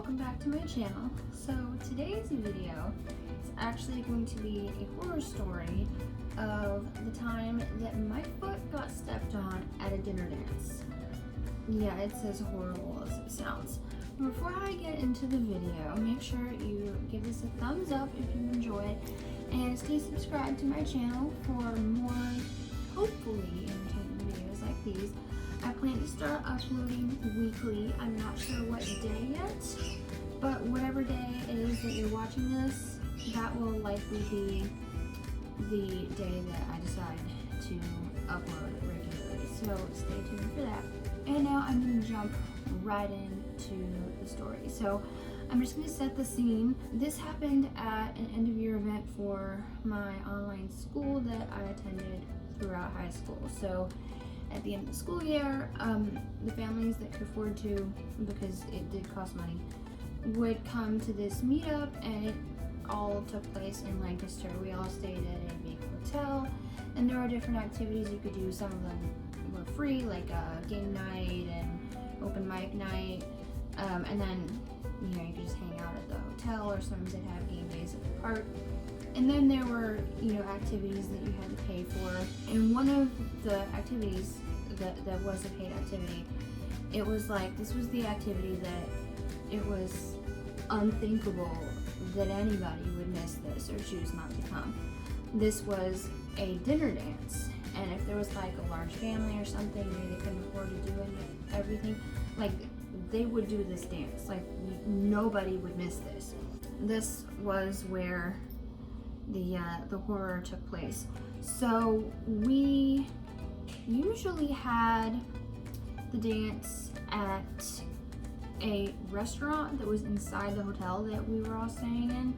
welcome back to my channel. So today's video is actually going to be a horror story of the time that my foot got stepped on at a dinner dance. Yeah, it's as horrible as it sounds. Before I get into the video, make sure you give this a thumbs up if you enjoy it, and stay subscribed to my channel for more, hopefully, entertaining videos like these. I plan to start uploading weekly. I'm not sure what day yet, but whatever day it is that you're watching this, that will likely be the day that I decide to upload regularly. So stay tuned for that. And now I'm going to jump right into the story. So I'm just going to set the scene. This happened at an end of year event for my online school that I attended throughout high school. So at the end of the school year, the families that could afford to, because it did cost money, would come to this meetup, and it all took place in Lancaster. We all stayed at a big hotel, and there were different activities you could do. Some of them were free, like a game night and open mic night, and then you could just hang out at the hotel, or sometimes they'd have game days at the park. And then there were, activities that you had to pay for. And one of the activities that was a paid activity, it was like, this was the activity that it was unthinkable that anybody would miss this or choose not to come. This was a dinner dance. And if there was like a large family or something, maybe they couldn't afford to do everything, like they would do this dance. Like nobody would miss this. This was where the horror took place. So we usually had the dance at a restaurant that was inside the hotel that we were all staying in,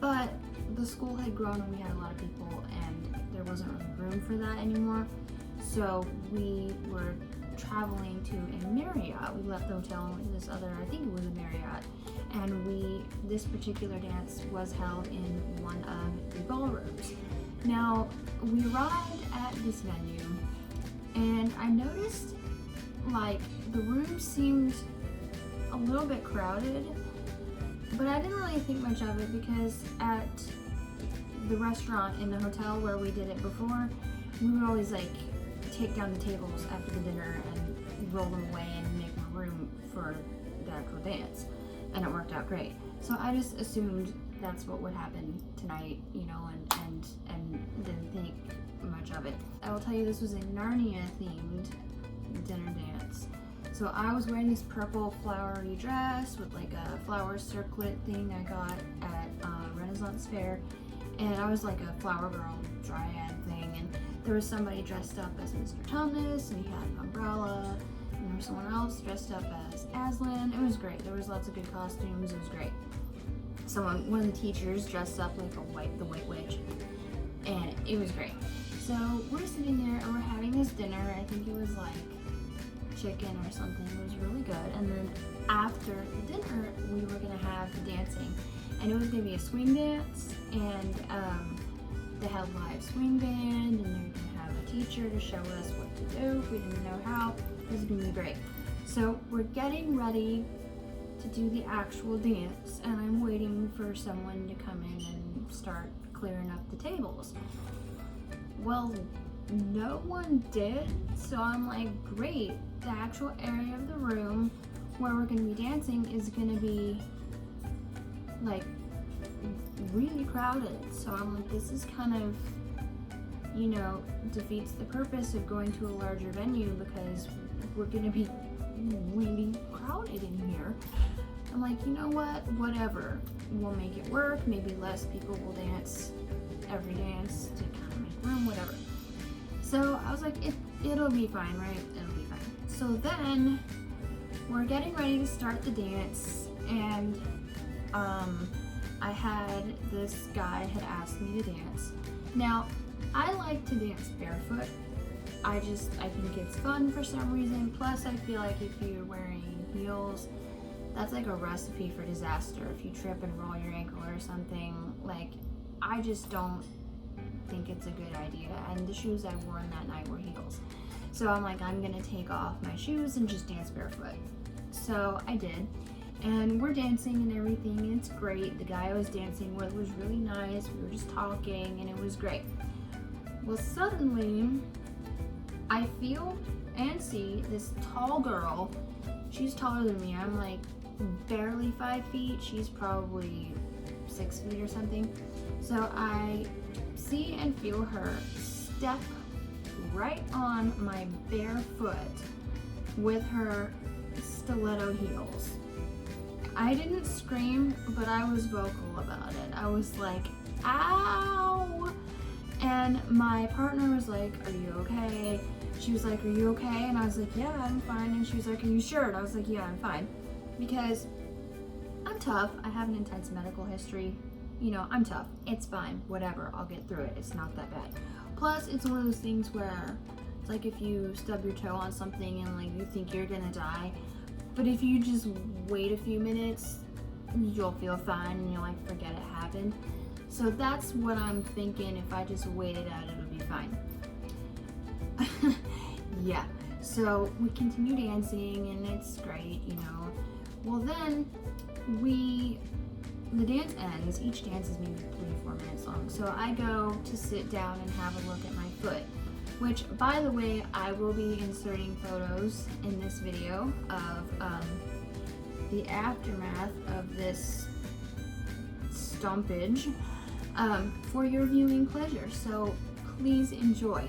but the school had grown and we had a lot of people and there wasn't really room for that anymore. So we were traveling to a Marriott. We left the hotel and went to this other, I think it was a Marriott, and this particular dance was held in one of the ballrooms. Now, we arrived at this venue, and I noticed like the room seemed a little bit crowded, but I didn't really think much of it because at the restaurant in the hotel where we did it before, we would always like take down the tables after the dinner and roll them away and make more room for the actual dance, and it worked out great. So I just assumed that's what would happen tonight, and didn't think much of it. I will tell you, this was a Narnia themed dinner dance. So I was wearing this purple flowery dress with like a flower circlet thing I got at Renaissance Fair, and I was like a flower girl dryad thing, and there was somebody dressed up as Mr. Tumnus, and he had an umbrella, and there was someone else dressed up as Aslan. It was great. There was lots of good costumes. It was great. One of the teachers dressed up like the White Witch, and it was great. So we're sitting there and we're having this dinner. I think it was like chicken or something. It was really good. And then after the dinner, we were gonna have the dancing, and it was gonna be a swing dance, and they had a live swing band, and they were gonna have a teacher to show us what to do if we didn't know how. It was gonna be great. So we're getting ready to do the actual dance, and I'm waiting for someone to come in and start clearing up the tables. Well, no one did, so I'm like, great, the actual area of the room where we're gonna be dancing is gonna be like really crowded. So I'm like, this is kind of, defeats the purpose of going to a larger venue, because we're gonna be really crowded in here. I'm like, you know what, whatever, we'll make it work. Maybe less people will dance every dance to kind of make room, whatever. So I was like, it'll be fine, right? It'll be fine. So then we're getting ready to start the dance, and I had this guy had asked me to dance. Now, I like to dance barefoot. I think it's fun for some reason. Plus, I feel like if you're wearing heels, that's like a recipe for disaster. If you trip and roll your ankle or something, like, I just don't think it's a good idea. And the shoes I wore on that night were heels. So I'm like, I'm gonna take off my shoes and just dance barefoot. So I did. And we're dancing and everything, and it's great. The guy I was dancing with was really nice. We were just talking, and it was great. Well, suddenly, I feel and see this tall girl. She's taller than me. I'm like barely 5 feet. She's probably 6 feet or something. So I see and feel her step right on my bare foot with her stiletto heels. I didn't scream, but I was vocal about it. I was like, ow! And my partner was like, are you okay? She was like, are you okay? And I was like, yeah, I'm fine. And she was like, are you sure? And I was like, yeah, I'm fine. Because I'm tough. I have an intense medical history. You know, I'm tough. It's fine. Whatever. I'll get through it. It's not that bad. Plus, it's one of those things where it's like if you stub your toe on something and like you think you're gonna die, but if you just wait a few minutes, you'll feel fine and you'll like forget it happened. So that's what I'm thinking. If I just wait it out, it'll be fine. Yeah. So we continue dancing and it's great, you know. Well then the dance ends. Each dance is maybe 3-4 minutes long. So I go to sit down and have a look at my foot, which, by the way, I will be inserting photos in this video of the aftermath of this stompage for your viewing pleasure. So please enjoy.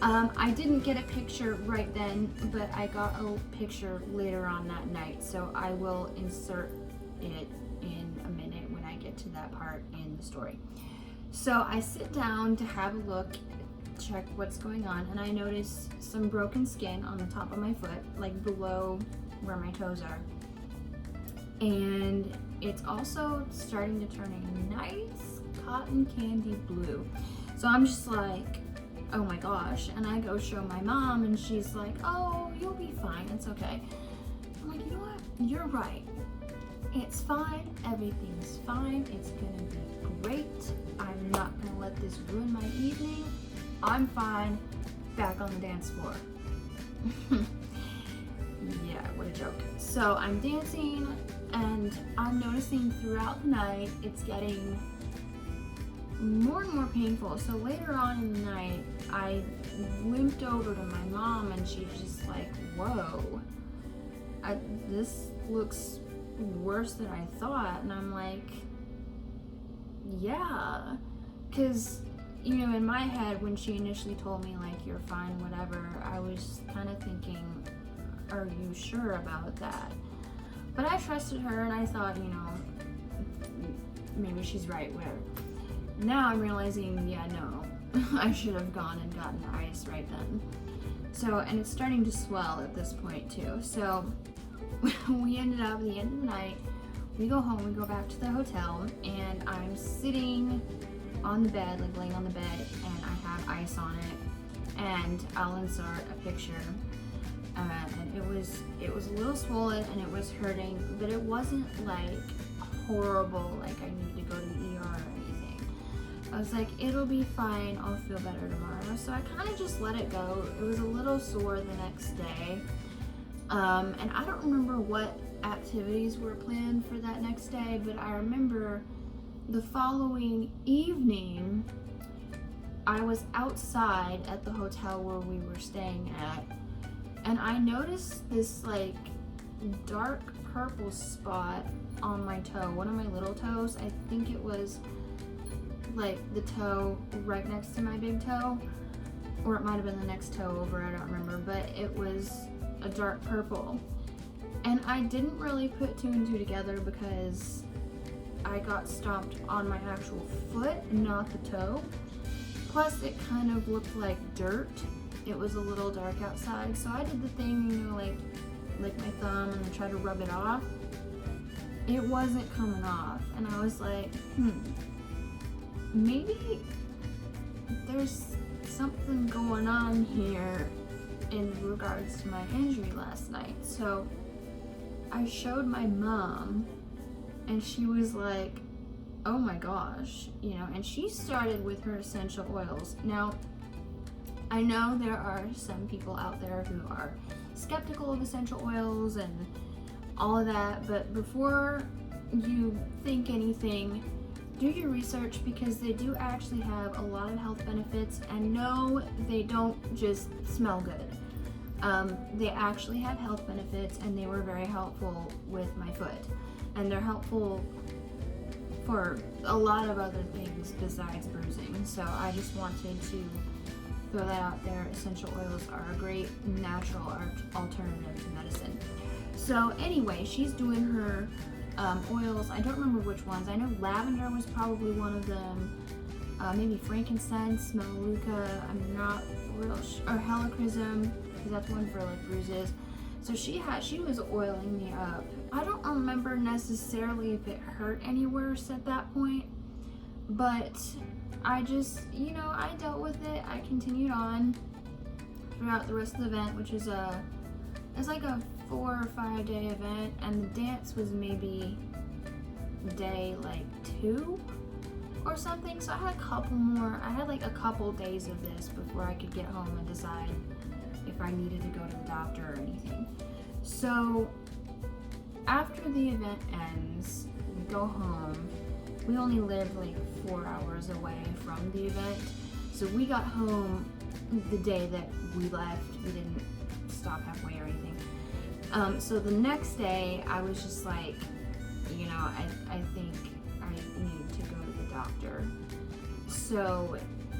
I didn't get a picture right then, but I got a picture later on that night. So I will insert it in a minute when I get to that part in the story. So I sit down to have a look, check what's going on, and I notice some broken skin on the top of my foot, like below where my toes are. And it's also starting to turn a nice cotton candy blue. So I'm just like, oh my gosh. And I go show my mom and she's like, oh, you'll be fine, it's okay. I'm like, you know what, you're right. It's fine, everything's fine, it's gonna be great. I'm not gonna let this ruin my evening. I'm fine, back on the dance floor. Yeah, what a joke. So I'm dancing and I'm noticing throughout the night it's getting more and more painful. So later on in the night, I limped over to my mom and she's just like, whoa, this looks worse than I thought. And I'm like, yeah, because you know, in my head when she initially told me like you're fine, whatever, I was kind of thinking, are you sure about that? But I trusted her and I thought, you know, maybe she's right, whatever. Now I'm realizing, yeah, no, I should have gone and gotten ice right then. So, and it's starting to swell at this point too. So we ended up at the end of the night, we go home, we go back to the hotel, and I'm sitting on the bed, like laying on the bed, and I have ice on it, and I'll insert a picture. And it was a little swollen and it was hurting, but it wasn't like horrible, like I need to go to the ER or anything. I was like, it'll be fine, I'll feel better tomorrow. So I kind of just let it go. It was a little sore the next day. And I don't remember what activities were planned for that next day, but I remember the following evening, I was outside at the hotel where we were staying at, and I noticed this like dark purple spot on my toe, one of my little toes. I think it was like the toe right next to my big toe, or it might have been the next toe over, I don't remember, but it was a dark purple. And I didn't really put 2 and 2 together because I got stomped on my actual foot, not the toe. Plus it kind of looked like dirt. It was a little dark outside, so I did the thing, you know, like my thumb and then try to rub it off. It wasn't coming off, and I was like, maybe there's something going on here in regards to my injury last night. So I showed my mom, and she was like, oh my gosh, you know, and she started with her essential oils. Now, I know there are some people out there who are skeptical of essential oils and all of that. But before you think anything, do your research, because they do actually have a lot of health benefits, and no, they don't just smell good. They actually have health benefits, and they were very helpful with my foot, and they're helpful for a lot of other things besides bruising. So I just wanted to throw that out there. Essential oils are a great natural alternative to medicine. So anyway, she's doing her oils. I don't remember which ones. I know lavender was probably one of them. Maybe frankincense, melaleuca, I'm not real sure, or helichrysum, because that's one for like bruises. So she was oiling me up. I don't remember necessarily if it hurt anywhere at that point, but I just, I dealt with it. I continued on throughout the rest of the event, which is it's like a 4 or 5 day event, and the dance was maybe day like 2 or something. So I had like a couple days of this before I could get home and decide if I needed to go to the doctor or anything. So after the event ends, we go home. We only lived like 4 hours away from the event, so we got home the day that we left. We didn't stop halfway or anything. So the next day, I was just like, I think I need to go to the doctor. So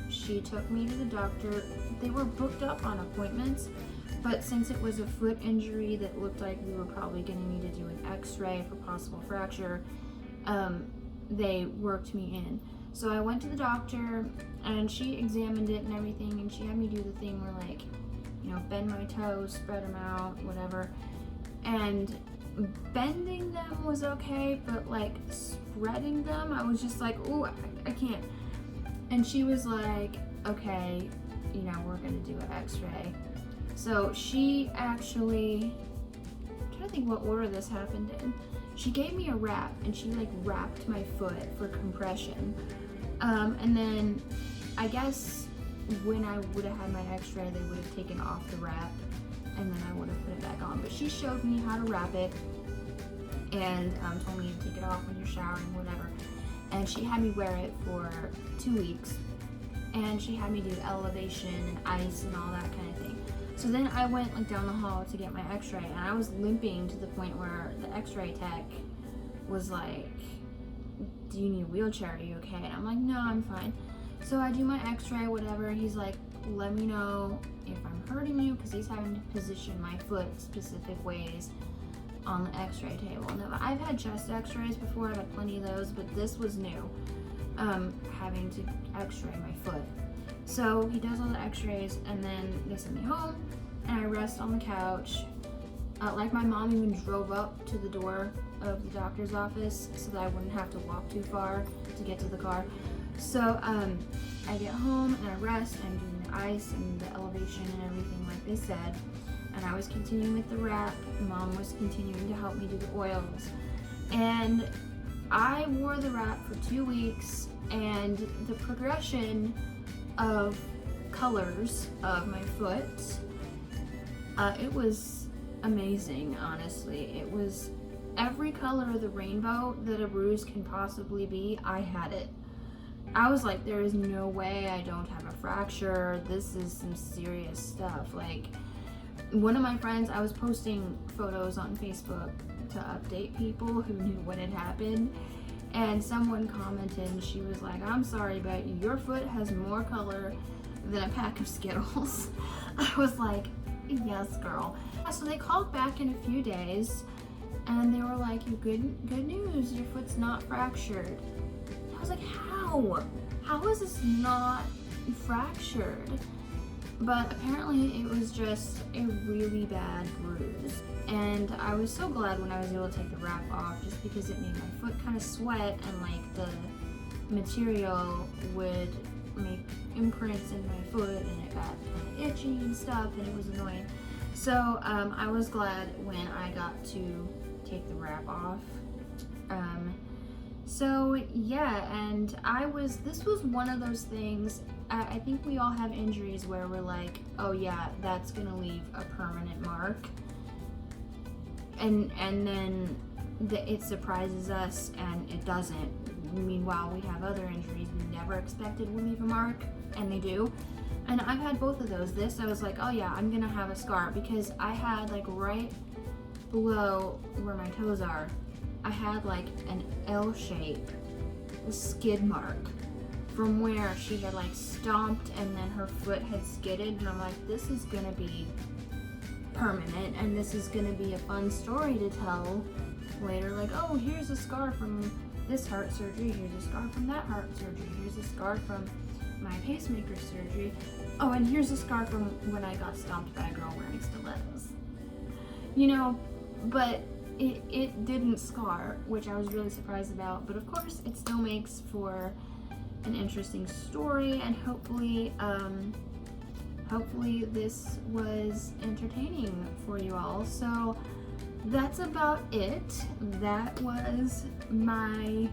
she took me to the doctor. They were booked up on appointments, but since it was a foot injury that looked like we were probably going to need to do an x-ray for possible fracture, they worked me in. So I went to the doctor, and she examined it and everything, and she had me do the thing where, like, bend my toes, spread them out, whatever. And bending them was okay, but like spreading them, I was just like, ooh, I can't. And she was like, okay, we're gonna do an x-ray. So she actually, I'm trying to think what order this happened in. She gave me a wrap, and she like wrapped my foot for compression. And then I guess when I would have had my x-ray, they would have taken off the wrap, and then I would have put it back on. But she showed me how to wrap it, and told me to take it off when you're showering, whatever. And she had me wear it for 2 weeks, and she had me do elevation and ice and all that kind of thing. So then I went like down the hall to get my x-ray, and I was limping to the point where the x-ray tech was like, do you need a wheelchair? Are you okay? And I'm like, no, I'm fine. So I do my x-ray, whatever. He's like, let me know if I'm hurting you, because he's having to position my foot specific ways on the x-ray table. Now, I've had chest x-rays before, I've had plenty of those, but this was new, having to x-ray my foot. So he does all the x-rays, and then they send me home, and I rest on the couch. Like, my mom even drove up to the door of the doctor's office so that I wouldn't have to walk too far to get to the car. So I get home and I rest. I'm doing the ice and the elevation and everything like they said, and I was continuing with the wrap. Mom was continuing to help me do the oils, and I wore the wrap for 2 weeks, and the progression of colors of my foot, it was amazing. Honestly, it was every color of the rainbow that a bruise can possibly be. I had it. I was like, there is no way I don't have a fracture. This is some serious stuff. Like, one of my friends, I was posting photos on Facebook to update people who knew what had happened, and someone commented, and she was like, I'm sorry, but your foot has more color than a pack of Skittles. I was like, yes, girl. So they called back in a few days, and they were like, good news, your foot's not fractured. I was like, how? How is this not fractured? But apparently it was just a really bad bruise. And I was so glad when I was able to take the wrap off, just because it made my foot kind of sweat, and like the material would make imprints in my foot, and it got kind of itchy and stuff, and it was annoying. So I was glad when I got to take the wrap off. So yeah, and this was one of those things, I think we all have injuries where we're like, oh yeah, that's gonna leave a permanent mark. and then it surprises us and it doesn't. Meanwhile, we have other injuries we never expected would leave a mark, and they do. And I've had both of those. This, I was like, oh yeah, I'm gonna have a scar, because I had like right below where my toes are, I had like an L shape skid mark from where she had like stomped and then her foot had skidded, and I'm like, this is gonna be permanent and this is gonna be a fun story to tell later. Like, oh, here's a scar from this heart surgery, here's a scar from that heart surgery, here's a scar from my pacemaker surgery, oh, and here's a scar from when I got stomped by a girl wearing stilettos. You know, but it didn't scar, which I was really surprised about, but of course it still makes for an interesting story, and hopefully this was entertaining for you all. So that's about it. That was my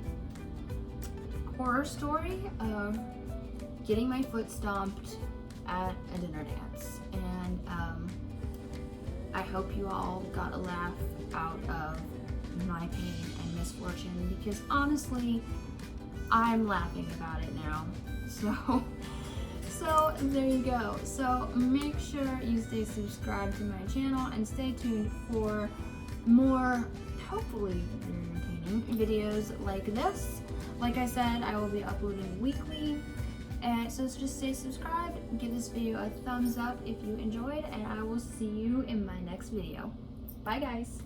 horror story of getting my foot stomped at a dinner dance, and I hope you all got a laugh out of my pain and misfortune, because honestly, I'm laughing about it now. So there you go. So make sure you stay subscribed to my channel and stay tuned for more, hopefully entertaining videos like this. Like I said, I will be uploading weekly. And so just stay subscribed, give this video a thumbs up if you enjoyed, and I will see you in my next video. Bye guys!